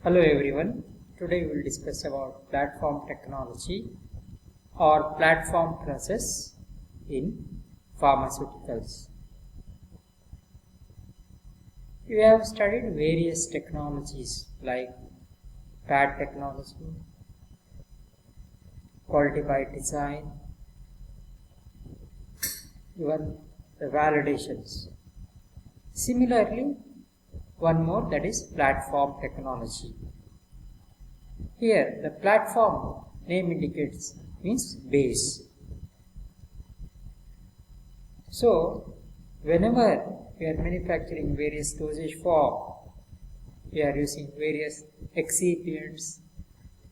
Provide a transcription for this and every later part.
Hello everyone. Today we will discuss about platform technology or platform process in pharmaceuticals. We have studied various technologies like PAD technology, quality by design, even the validations. Similarly, one more, that is platform technology. Here the platform name indicates means base. So whenever we are manufacturing various dosage form, we are using various excipients,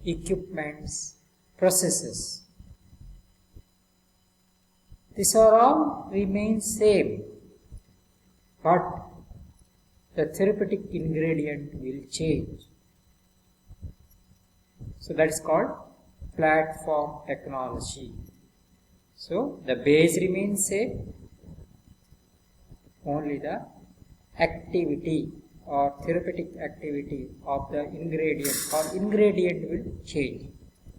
equipments, processes. These are all remain same, but the therapeutic ingredient will change. So that is called platform technology. So the base remains same, only the activity or therapeutic activity of the ingredient will change.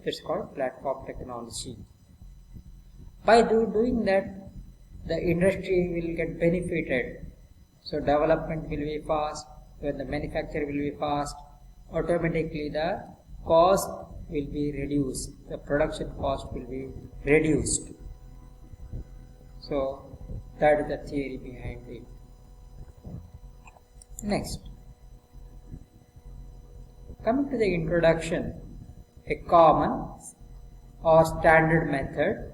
That's called platform technology. By doing that, the industry will get benefited. So development will be fast. When the manufacture will be fast, automatically the cost will be reduced. The production cost will be reduced. So that is the theory behind it. Next, coming to the introduction, a common or standard method,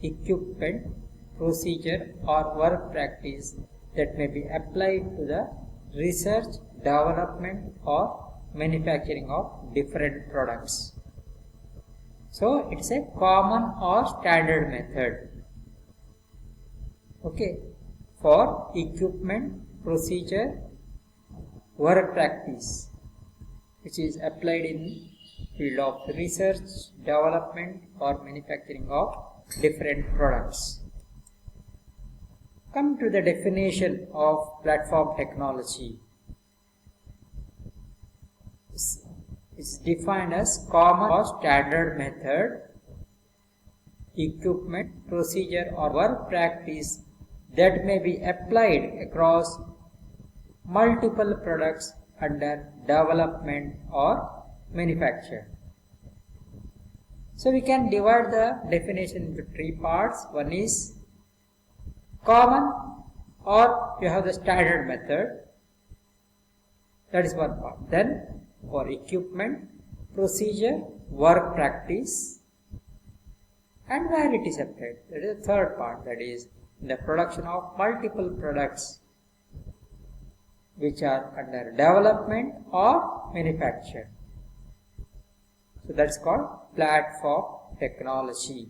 equipment, procedure or work practice that may be applied to the research, development or manufacturing of different products. So it's a common or standard method. Okay, for equipment, procedure, work practice, which is applied in field of research, development or manufacturing of different products. Come to the definition of platform technology. It's defined as common or standard method, equipment, procedure or work practice that may be applied across multiple products under development or manufacture. So we can divide the definition into three parts. One is common, or you have the standard method. That is one part. Then for equipment, procedure, work practice, and where it is applied. That is the third part. That is the production of multiple products which are under development or manufacture. So that's called platform technology.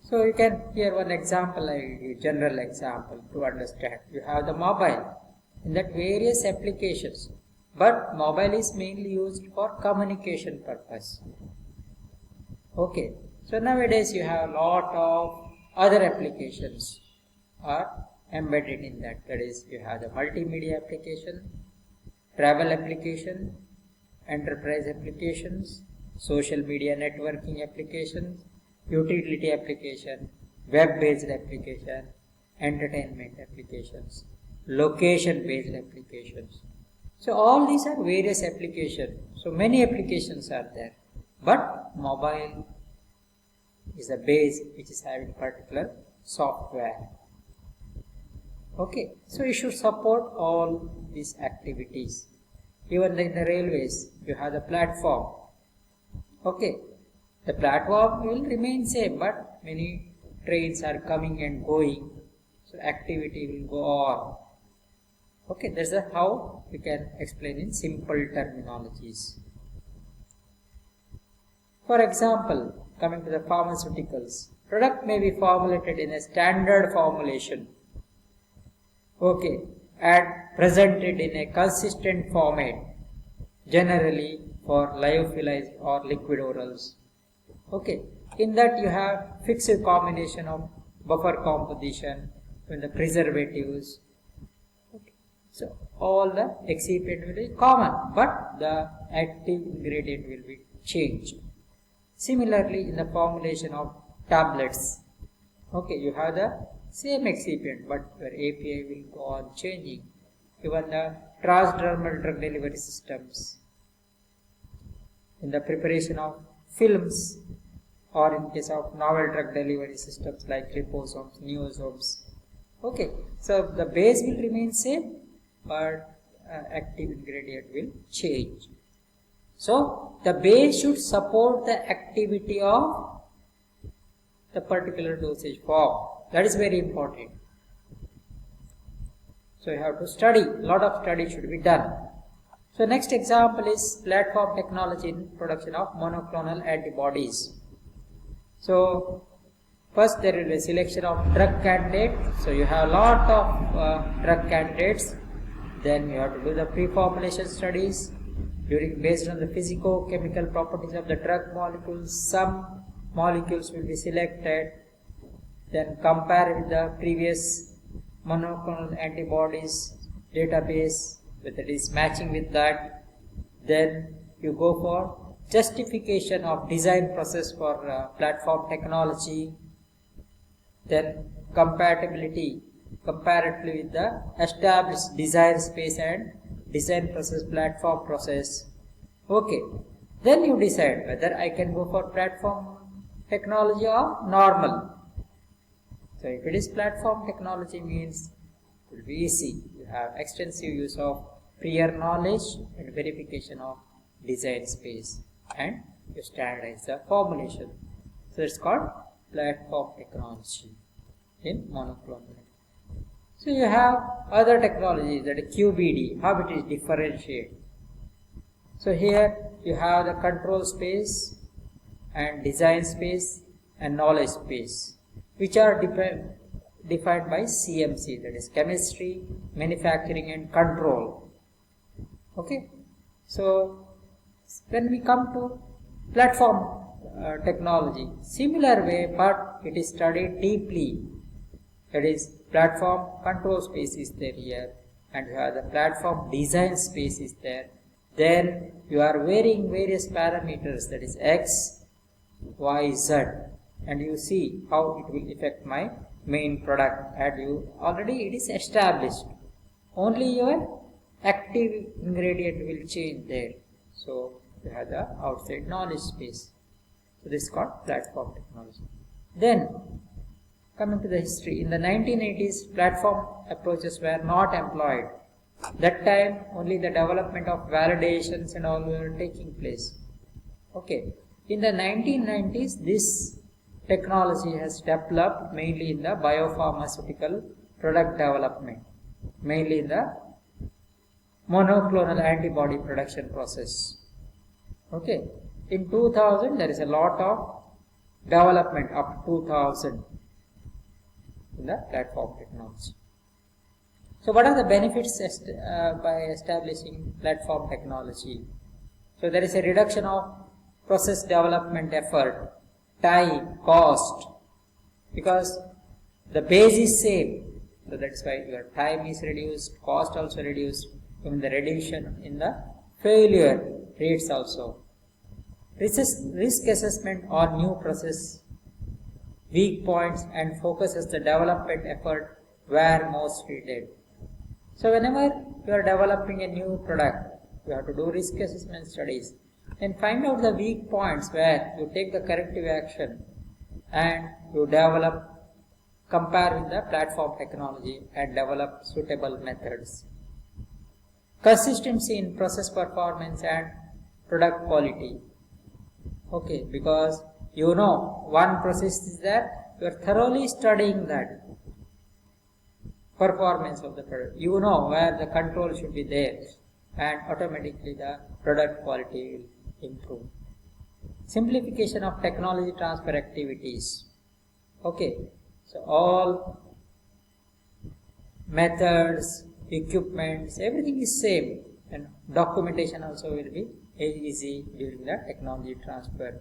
So you can hear one example, a general example to understand. You have the mobile, in that various applications, but mobile is mainly used for communication purpose. Okay, so nowadays you have a lot of other applications are embedded in that. That is, you have the multimedia application, travel application, enterprise applications, social media networking applications, utility application, web-based application, entertainment applications, location-based applications. So all these are various applications. So many applications are there, but mobile is a base which is having particular software. Okay, so you should support all these activities. Even in the railways, you have the platform. Okay, the platform will remain same, but many trains are coming and going, so activity will go on. Okay, that's how we can explain in simple terminologies. For example, coming to the pharmaceuticals, product may be formulated in a standard formulation. Okay, and presented in a consistent format, generally for lyophilized or liquid orals. Okay, in that you have fixed combination of buffer composition and the preservatives. Okay. So all the excipient will be common, but the active ingredient will be changed. Similarly, in the formulation of tablets, okay, you have the same excipient, but your API will go on changing. Even the transdermal drug delivery systems, in the preparation of films, or in case of novel drug delivery systems like liposomes, neosomes. Okay, so the base will remain same, but active ingredient will change. So the base should support the activity of the particular dosage form. That is very important. So you have to study, a lot of study should be done. So next example is platform technology in production of monoclonal antibodies. So first there will be a selection of drug candidate. So you have a lot of drug candidates. Then you have to do the pre-formulation studies. Based on the physico-chemical properties of the drug molecules, some molecules will be selected. Then compare with the previous monoclonal antibodies database, whether it is matching with that. Then you go for justification of design process for platform technology. Then compatibility comparatively with the established design space and design process, platform process. Okay, then you decide whether I can go for platform technology or normal. So if it is platform technology, means it will be easy. You have extensive use of prior knowledge and verification of design space, and you standardize the formulation. So it's called platform technology in monoclonal. So you have other technologies, that is QBD, how it is differentiated. So here you have the control space and design space and knowledge space, which are defined by CMC, that is chemistry, manufacturing and control. Okay, so when we come to platform technology, similar way, but it is studied deeply. That is, platform control space is there here, and you have the platform design space is there. Then you are varying various parameters, that is X, Y, Z, and you see how it will affect my main product. And you already it is established. Only your active ingredient will change there. So you have the outside knowledge space. So this is called platform technology. Then coming to the history, in the 1980s, platform approaches were not employed. That time, only the development of validations and all were taking place. Okay. In the 1990s, this technology has developed mainly in the biopharmaceutical product development, mainly in the monoclonal antibody production process. Okay. In 2000, there is a lot of development up to 2000. In the platform technology. So what are the benefits by establishing platform technology? So there is a reduction of process development effort, time, cost, because the base is same. So that's why your time is reduced, cost also reduced, even the reduction in the failure rates also. Risk assessment on new process, weak points, and focuses the development effort where most needed. So whenever you are developing a new product, you have to do risk assessment studies and find out the weak points where you take the corrective action and you develop, compare with the platform technology and develop suitable methods. Consistency in process performance and product quality. Okay, because you know one process is there, you are thoroughly studying that performance of the product. You know where the control should be there, and automatically the product quality will improve. Simplification of technology transfer activities. Okay, so all methods, equipments, everything is same, and documentation also will be easy during the technology transfer.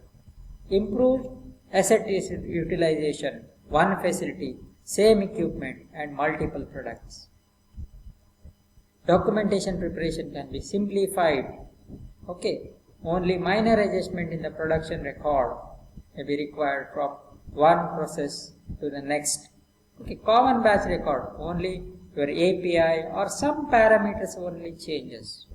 Improved asset utilization, one facility, same equipment and multiple products. Documentation preparation can be simplified. Okay, only minor adjustment in the production record may be required from one process to the next. Okay, common batch record, only your API or some parameters only changes.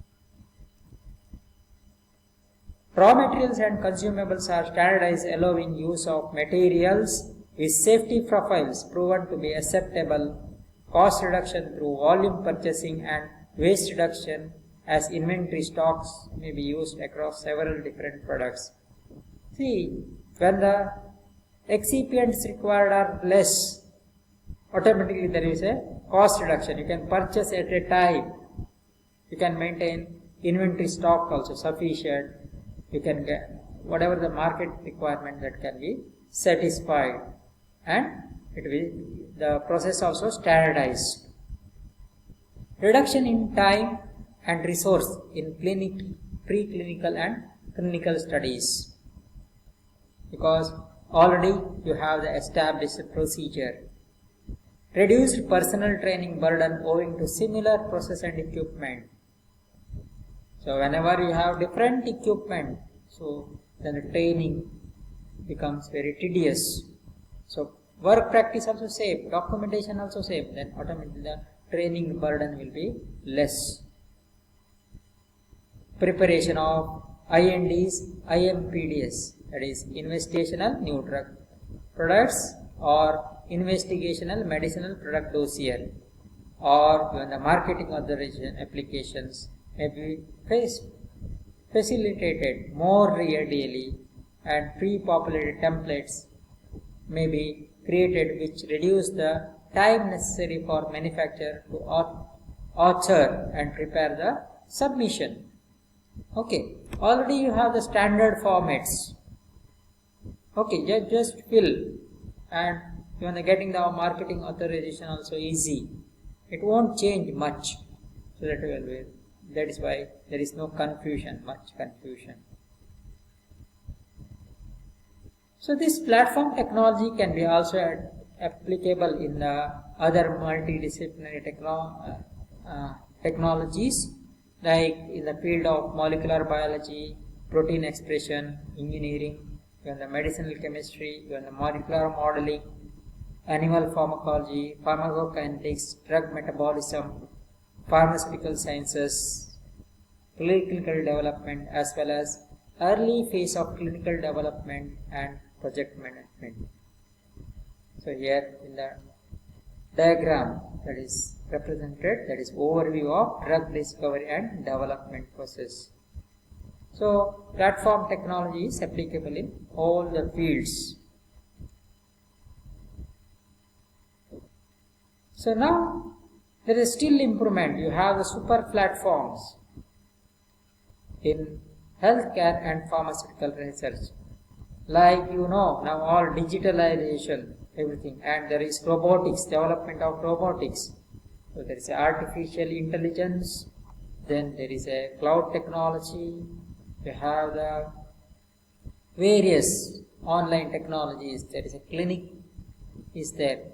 Raw materials and consumables are standardized, allowing use of materials with safety profiles proven to be acceptable, cost reduction through volume purchasing, and waste reduction as inventory stocks may be used across several different products. See, when the excipients required are less, automatically there is a cost reduction. You can purchase at a time. You can maintain inventory stock also sufficient. You can get whatever the market requirement that can be satisfied, and it will the process also standardized. Reduction in time and resource in preclinical and clinical studies, because already you have the established procedure. Reduced personal training burden owing to similar process and equipment. So whenever you have different equipment, so then the training becomes very tedious. So work practice also same, documentation also same, then automatically the training burden will be less. Preparation of INDs, IMPDs, that is investigational new drug products or investigational medicinal product dossier, or when the marketing authorization applications may be facilitated more readily, and pre-populated templates may be created which reduce the time necessary for manufacturer to author and prepare the submission. Okay, already you have the standard formats. Okay, just fill, and when getting the marketing authorization also easy. It won't change much. So that is why there is no much confusion. So this platform technology can be also applicable in the other multidisciplinary technologies, like in the field of molecular biology, protein expression, engineering, even the medicinal chemistry, even the molecular modeling, animal pharmacology, pharmacokinetics, drug metabolism, pharmaceutical sciences, clinical development, as well as early phase of clinical development and project management. So here in the diagram that is represented, that is overview of drug discovery and development process. So platform technology is applicable in all the fields. So now there is still improvement. You have the super platforms in healthcare and pharmaceutical research. Like now all digitalization, everything, and there is robotics, development of robotics. So there is artificial intelligence, then there is a cloud technology, you have the various online technologies, there is a clinic is there.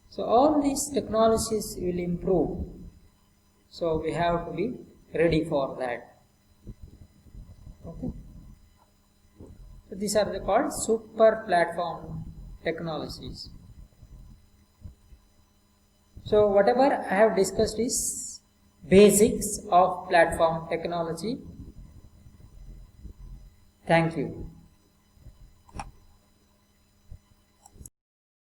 So all these technologies will improve. So we have to be ready for that. Okay. So these are called super platform technologies. So whatever I have discussed is basics of platform technology. Thank you.